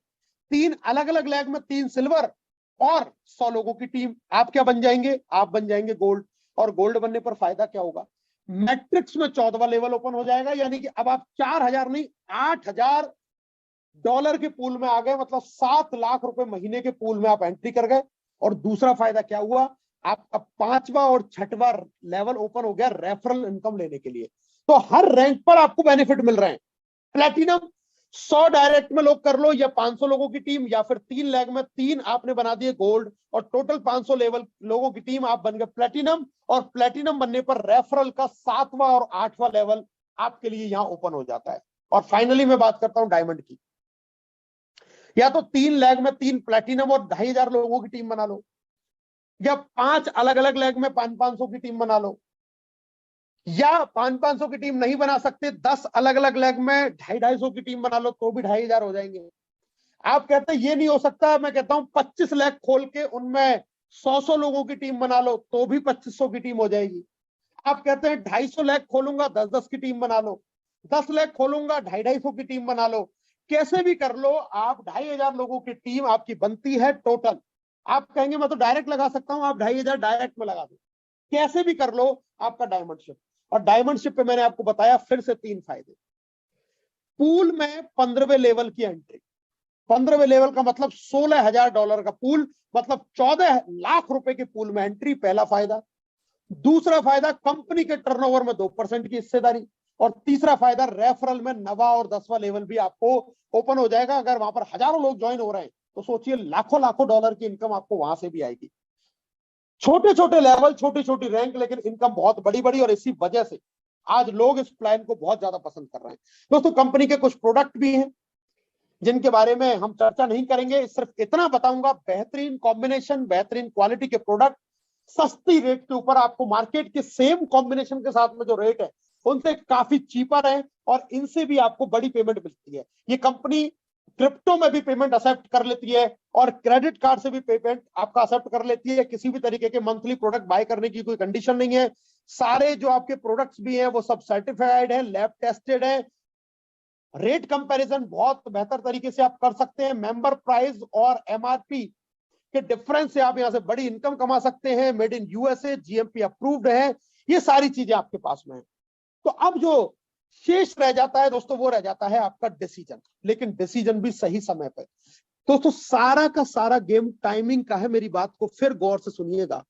3 अलग अलग लेग में 3 सिल्वर और 100 लोगों की टीम। आप क्या बन जाएंगे, आप बन जाएंगे गोल्ड। और गोल्ड बनने पर फायदा क्या होगा, मैट्रिक्स में 14वां लेवल ओपन हो जाएगा, यानी कि अब आप 4000 नहीं $8000 के पूल में आ गए, मतलब 7 लाख रुपए महीने के पूल में आप एंट्री कर गए। और दूसरा फायदा क्या हुआ, आपका 5वां और 6वां लेवल ओपन हो गया रेफरल इनकम लेने के लिए। तो हर रैंक पर आपको बेनिफिट मिल रहे हैं। प्लेटिनम 100 डायरेक्ट में लोग कर लो, या 500 लोगों की टीम, या फिर 3 लेग में 3 आपने बना दिए गोल्ड, और टोटल 500 लेवल लोगों की टीम, आप बन गए प्लेटिनम। और प्लेटिनम बनने पर रेफरल का 7वां और 8वां लेवल आपके लिए यहां ओपन हो जाता है। और फाइनली मैं बात करता हूं डायमंड की। या तो 3 लेग में 3 प्लेटिनम और 2500 लोगों की टीम बना लो, या 5 अलग अलग लेग में 500 की टीम बना लो, या 500 की टीम नहीं बना सकते, 10 अलग अलग लेग में 250 की टीम बना लो, तो भी 2500 हो जाएंगे। आप कहते हैं ये नहीं हो सकता, मैं कहता हूं 25 लेग खोल के उनमें 100 लोगों की टीम बना लो, तो भी 2500 की टीम हो जाएगी। आप कहते हैं 250 लेग खोलूंगा, 10-10 की टीम बना लो, 10 लेग खोलूंगा, 250 की टीम बना लो, कैसे भी कर लो, आप 2500 लोगों की टीम आपकी बनती है टोटल। आप कहेंगे मैं तो डायरेक्ट लगा सकता हूं, आप 2500 डायरेक्ट में लगा दो, कैसे भी कर लो, आपका डायमंड शिप। और डायमंड शिप पे मैंने आपको बताया फिर से 3 फायदे। पूल में 15वें लेवल की एंट्री, 15वें लेवल का मतलब $16,000 का पूल, मतलब 14 लाख रुपए के पूल में एंट्री, पहला फायदा। दूसरा फायदा कंपनी के टर्नओवर में 2% की हिस्सेदारी। और तीसरा फायदा रेफरल में 9वां और 10वां लेवल भी आपको ओपन हो जाएगा। अगर वहां पर हजारों लोग ज्वाइन हो रहे हैं तो सोचिए लाखों लाखों डॉलर की इनकम आपको वहां से भी आएगी। छोटे छोटे लेवल, छोटी छोटी रैंक, लेकिन इनकम बहुत बड़ी बड़ी। और इसी वजह से आज लोग इस प्लान को बहुत ज्यादा पसंद कर रहे हैं। दोस्तों कंपनी के कुछ प्रोडक्ट भी हैं जिनके बारे में हम चर्चा नहीं करेंगे, सिर्फ इतना बताऊंगा, बेहतरीन कॉम्बिनेशन, बेहतरीन क्वालिटी के प्रोडक्ट, सस्ती रेट के ऊपर आपको मार्केट के सेम कॉम्बिनेशन के साथ में जो रेट है उनसे काफी चीपर है, और इनसे भी आपको बड़ी पेमेंट मिलती है। ये कंपनी क्रिप्टो में भी पेमेंट एक्सेप्ट कर लेती है और क्रेडिट कार्ड से भी पेमेंट आपका एक्सेप्ट कर लेती है। किसी भी तरीके के मंथली प्रोडक्ट बाय करने की कोई कंडीशन नहीं है। सारे जो आपके प्रोडक्ट्स भी हैं वो सब सर्टिफाइड है, लैब टेस्टेड है। रेट कंपैरिजन बहुत बेहतर तरीके से आप कर सकते हैं। मेंबर प्राइस और एमआरपी के डिफरेंस से आप यहां से बड़ी इनकम कमा सकते हैं। Made in USA, GMP approved है, ये सारी चीजें आपके पास में है। तो अब जो शेष रह जाता है दोस्तों, वो रह जाता है आपका डिसीजन, लेकिन डिसीजन भी सही समय पर। दोस्तों सारा का सारा गेम टाइमिंग का है। मेरी बात को फिर गौर से सुनिएगा,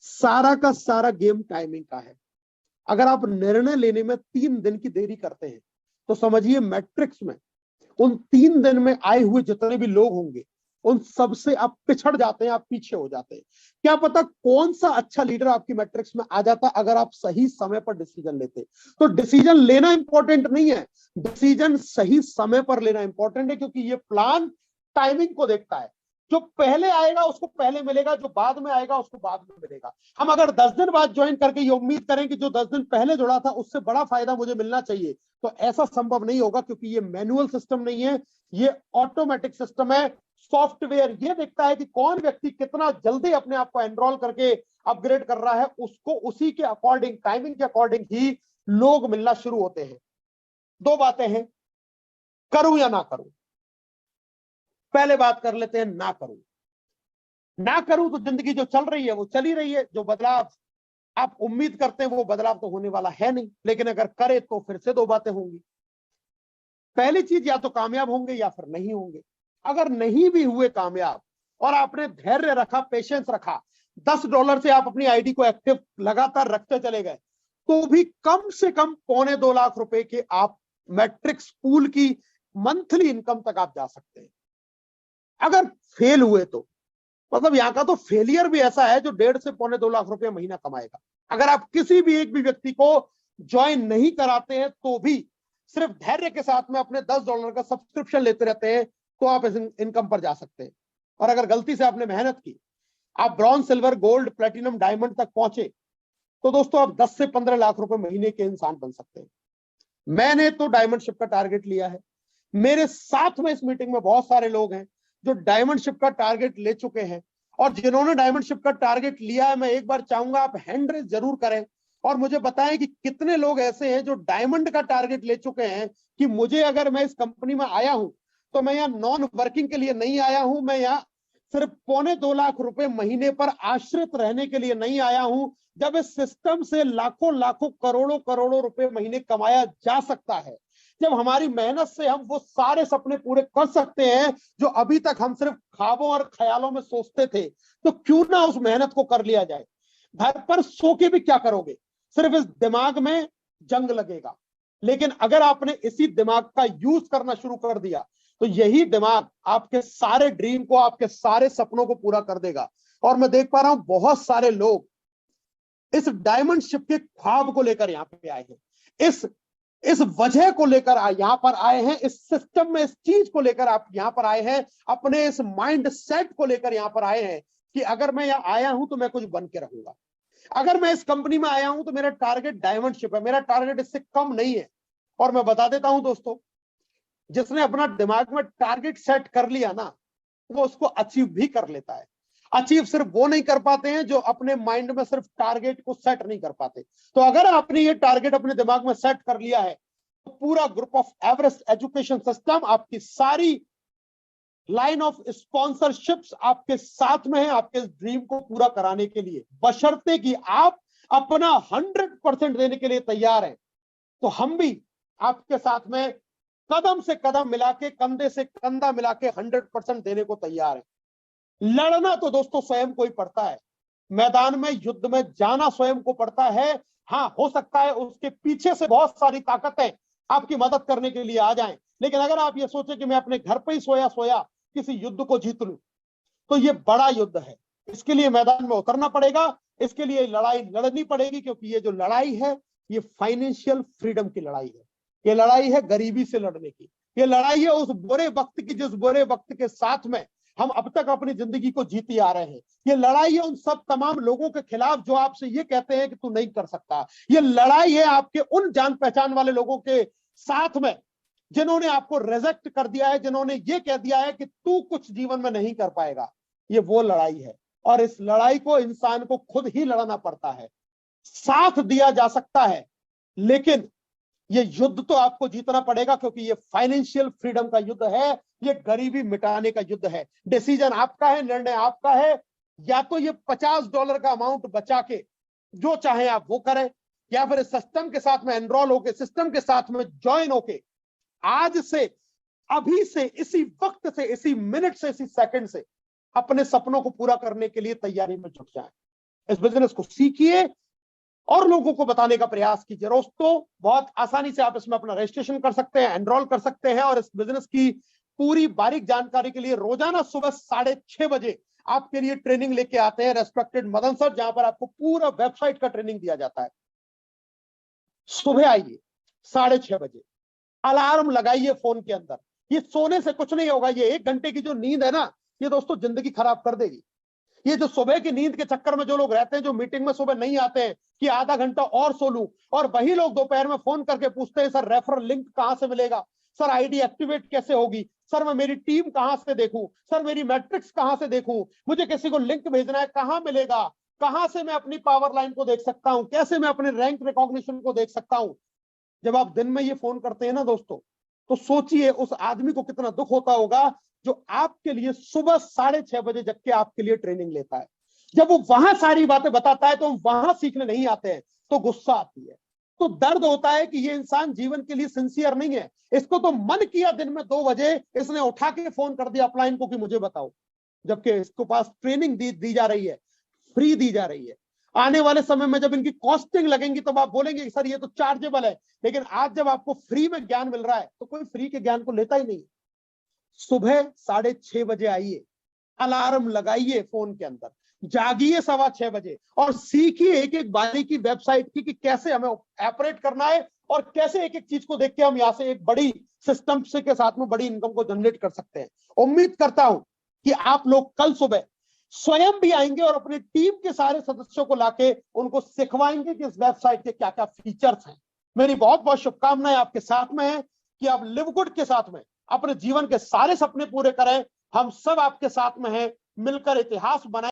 सारा का सारा गेम टाइमिंग का है। अगर आप निर्णय लेने में 3 दिन की देरी करते हैं तो समझिए मैट्रिक्स में उन 3 दिन में आए हुए जितने भी लोग होंगे उन सबसे आप पिछड़ जाते हैं, आप पीछे हो जाते हैं। क्या पता कौन सा अच्छा लीडर आपकी मैट्रिक्स में आ जाता अगर आप सही समय पर डिसीजन लेते। तो डिसीजन लेना इंपॉर्टेंट नहीं है, डिसीजन सही समय पर लेना इंपॉर्टेंट है, क्योंकि ये प्लान टाइमिंग को देखता है। जो पहले आएगा उसको पहले मिलेगा, जो बाद में आएगा उसको बाद में मिलेगा। हम अगर 10 दिन बाद ज्वाइन करके ये उम्मीद करें कि जो 10 दिन पहले जुड़ा था उससे बड़ा फायदा मुझे मिलना चाहिए, तो ऐसा संभव नहीं होगा, क्योंकि ये मैनुअल सिस्टम नहीं है, ये ऑटोमेटिक सिस्टम है। सॉफ्टवेयर ये देखता है कि कौन व्यक्ति कितना जल्दी अपने आप को एनरोल करके अपग्रेड कर रहा है, उसको उसी के अकॉर्डिंग, टाइमिंग के अकॉर्डिंग ही लोग मिलना शुरू होते हैं। 2 बातें हैं, करूं या ना करूं। पहले बात कर लेते हैं ना करूं। ना करूं तो जिंदगी जो चल रही है वो चली रही है। जो बदलाव आप उम्मीद करते हैं वो बदलाव तो होने वाला है नहीं, लेकिन अगर करे तो फिर से 2 बातें होंगी। पहली चीज, या तो कामयाब होंगे या फिर नहीं होंगे। अगर नहीं भी हुए कामयाब और आपने धैर्य रखा, पेशेंस रखा, $10 से आप अपनी आईडी को एक्टिव लगातार रखते चले गए, तो भी कम से कम ₹2.25 लाख के आप मैट्रिक्स पूल की मंथली इनकम तक आप जा सकते हैं। अगर फेल हुए तो मतलब यहां का तो फेलियर भी ऐसा है जो 1.5 से ₹2.25 लाख महीना कमाएगा। अगर आप किसी भी एक भी व्यक्ति को ज्वाइन नहीं कराते हैं तो भी सिर्फ धैर्य के साथ में अपने $10 का सब्सक्रिप्शन लेते रहते हैं तो आप इस इनकम पर जा सकते हैं। और अगर गलती से आपने मेहनत की, आप bronze, silver, gold, platinum, diamond तक पहुंचे, तो दोस्तों आप 10 से 15 लाख रुपए महीने के इंसान बन सकते हैं। मैंने तो डायमंड शिप का टारगेट लिया है। मेरे साथ में इस मीटिंग में बहुत सारे लोग हैं जो डायमंड शिप का टारगेट ले चुके हैं, और जिन्होंने डायमंड शिप का टारगेट लिया है, मैं एक बार चाहूंगा आप हैंड रेज जरूर करें और मुझे बताएं कि कितने लोग ऐसे हैं जो डायमंड का टारगेट ले चुके हैं कि मुझे, अगर मैं इस कंपनी में आया हूं तो मैं यहाँ नॉन वर्किंग के लिए नहीं आया हूं, मैं यहाँ सिर्फ ₹2.25 लाख महीने पर आश्रित रहने के लिए नहीं आया हूं। जब इस सिस्टम से लाखों लाखों करोड़ों करोड़ों रुपए महीने कमाया जा सकता है, जब हमारी मेहनत से हम वो सारे सपने पूरे कर सकते हैं जो अभी तक हम सिर्फ ख्वाबों और ख्यालों में सोचते थे, तो क्यों ना उस मेहनत को कर लिया जाए। घर पर सो के भी क्या करोगे, सिर्फ इस दिमाग में जंग लगेगा। लेकिन अगर आपने इसी दिमाग का यूज करना शुरू कर दिया तो यही दिमाग आपके सारे ड्रीम को, आपके सारे सपनों को पूरा कर देगा। और मैं देख पा रहा हूं बहुत सारे लोग इस डायमंड शिप के ख्वाब को लेकर यहां पे आए हैं, इस वजह को लेकर यहां पर आए हैं, इस सिस्टम में इस चीज को लेकर आप यहां पर आए हैं, अपने इस माइंड सेट को लेकर यहां पर आए हैं कि अगर मैं यहां आया हूं तो मैं कुछ बन के रहूंगा। अगर मैं इस कंपनी में आया हूं तो मेरा टारगेट डायमंड शिप है, मेरा टारगेट इससे कम नहीं है। और मैं बता देता हूं दोस्तों, जिसने अपना दिमाग में टारगेट सेट कर लिया ना, वो उसको अचीव भी कर लेता है। अचीव सिर्फ वो नहीं कर पाते हैं जो अपने माइंड में सिर्फ टारगेट को सेट नहीं कर पाते। तो अगर आपने ये टारगेट अपने दिमाग में सेट कर लिया है तो पूरा group of Everest education system, आपकी सारी लाइन ऑफ स्पॉन्सरशिप्स आपके साथ में है आपके ड्रीम को पूरा कराने के लिए, बशर्ते कि आप अपना 100% देने के लिए तैयार हैं। तो हम भी आपके साथ में कदम से कदम मिला के, कंधे से कंधा मिला के 100% देने को तैयार है। लड़ना तो दोस्तों स्वयं को ही पड़ता है, मैदान में युद्ध में जाना स्वयं को पड़ता है। हाँ, हो सकता है उसके पीछे से बहुत सारी ताकतें आपकी मदद करने के लिए आ जाएं, लेकिन अगर आप ये सोचे कि मैं अपने घर पे ही सोया सोया किसी युद्ध को जीत लूं, तो ये बड़ा युद्ध है। इसके लिए मैदान में उतरना पड़ेगा, इसके लिए लड़ाई लड़नी पड़ेगी, क्योंकि ये जो लड़ाई है ये फाइनेंशियल फ्रीडम की लड़ाई है, ये लड़ाई है गरीबी से लड़ने की, ये लड़ाई है उस बुरे वक्त की जिस बुरे वक्त के साथ में हम अब तक अपनी जिंदगी को जीते आ रहे हैं। ये लड़ाई है उन सब तमाम लोगों के खिलाफ जो आपसे ये कहते हैं कि तू नहीं कर सकता। ये लड़ाई है आपके उन जान पहचान वाले लोगों के साथ में जिन्होंने आपको रिजेक्ट कर दिया है, जिन्होंने ये कह दिया है कि तू कुछ जीवन में नहीं कर पाएगा। ये वो लड़ाई है और इस लड़ाई को इंसान को खुद ही लड़ना पड़ता है। साथ दिया जा सकता है लेकिन ये युद्ध तो आपको जीतना पड़ेगा, क्योंकि ये फाइनेंशियल फ्रीडम का युद्ध है, ये गरीबी मिटाने का युद्ध है। डिसीजन आपका है, निर्णय आपका है। या तो ये $50 का अमाउंट बचा के जो चाहे आप वो करें, या फिर सिस्टम के साथ में एनरोल होके, सिस्टम के साथ में ज्वाइन होके आज से, अभी से, इसी वक्त से, इसी मिनट से, इसी सेकंड से अपने सपनों को पूरा करने के लिए तैयारी में जुट जाए। इस बिजनेस को सीखिए और लोगों को बताने का प्रयास कीजिए। दोस्तों बहुत आसानी से आप इसमें अपना रजिस्ट्रेशन कर सकते हैं, एनरोल कर सकते हैं और इस बिजनेस की पूरी बारीक जानकारी के लिए रोजाना सुबह 6:30 बजे आपके लिए ट्रेनिंग लेके आते हैं रेस्पेक्टेड मदन सर, जहां पर आपको पूरा वेबसाइट का ट्रेनिंग दिया जाता है। सुबह आइए 6:30 बजे, अलार्म लगाइए फोन के अंदर। ये सोने से कुछ नहीं होगा, ये 1 घंटे की जो नींद है ना, ये दोस्तों जिंदगी खराब कर देगी। ये जो सुबह की नींद के चक्कर में जो लोग रहते हैं, जो मीटिंग में सुबह नहीं आते हैं कि आधा घंटा और सो लूं, और वही लोग दोपहर में फोन करके पूछते हैं सर रेफरल लिंक कहां से मिलेगा, सर आईडी एक्टिवेट कैसे होगी, सर मैं मेरी टीम कहां से देखूं, सर मेरी मैट्रिक्स कहां से देखूं, मुझे किसी को लिंक भेजना है कहां मिलेगा, कहां से मैं अपनी पावर लाइन को देख सकता हूं, कैसे मैं अपने रैंक रिकॉग्निशन को देख सकता हूं। जब आप दिन में ये फोन करते हैं ना दोस्तों, तो सोचिए उस आदमी को कितना दुख होता होगा जो आपके लिए सुबह 6:30 बजे जग के आपके लिए ट्रेनिंग लेता है। जब वो वहां सारी बातें बताता है तो हम वहां सीखने नहीं आते हैं, तो गुस्सा आती है, तो दर्द होता है कि ये इंसान जीवन के लिए सिंसियर नहीं है। इसको तो मन किया दिन में 2 बजे इसने उठा के फोन कर दिया अपलाइन को कि मुझे बताओ, जबकि इसके पास ट्रेनिंग दी जा रही है, फ्री दी जा रही है। आने वाले समय में जब इनकी कॉस्टिंग लगेंगी तो आप बोलेंगे सर ये तो चार्जेबल है, लेकिन आज जब आपको फ्री में ज्ञान मिल रहा है तो कोई फ्री के ज्ञान को लेता ही नहीं। सुबह 6:30 बजे आइए, अलार्म लगाइए फोन के अंदर, जागिए 6:15 बजे और सीखिए एक एक बारीकी वेबसाइट की कि कैसे हमें ऑपरेट करना है और कैसे एक एक चीज को देख के हम यहाँ से एक बड़ी सिस्टम से के साथ में बड़ी इनकम को जनरेट कर सकते हैं। उम्मीद करता हूं कि आप लोग कल सुबह स्वयं भी आएंगे और अपनी टीम के सारे सदस्यों को लाके उनको सिखवाएंगे कि इस वेबसाइट के क्या क्या फीचर्स हैं। मेरी बहुत बहुत शुभकामनाएं आपके साथ में है कि आप लिव गुड के साथ में अपने जीवन के सारे सपने पूरे करें। हम सब आपके साथ में हैं, मिलकर इतिहास बनाएं।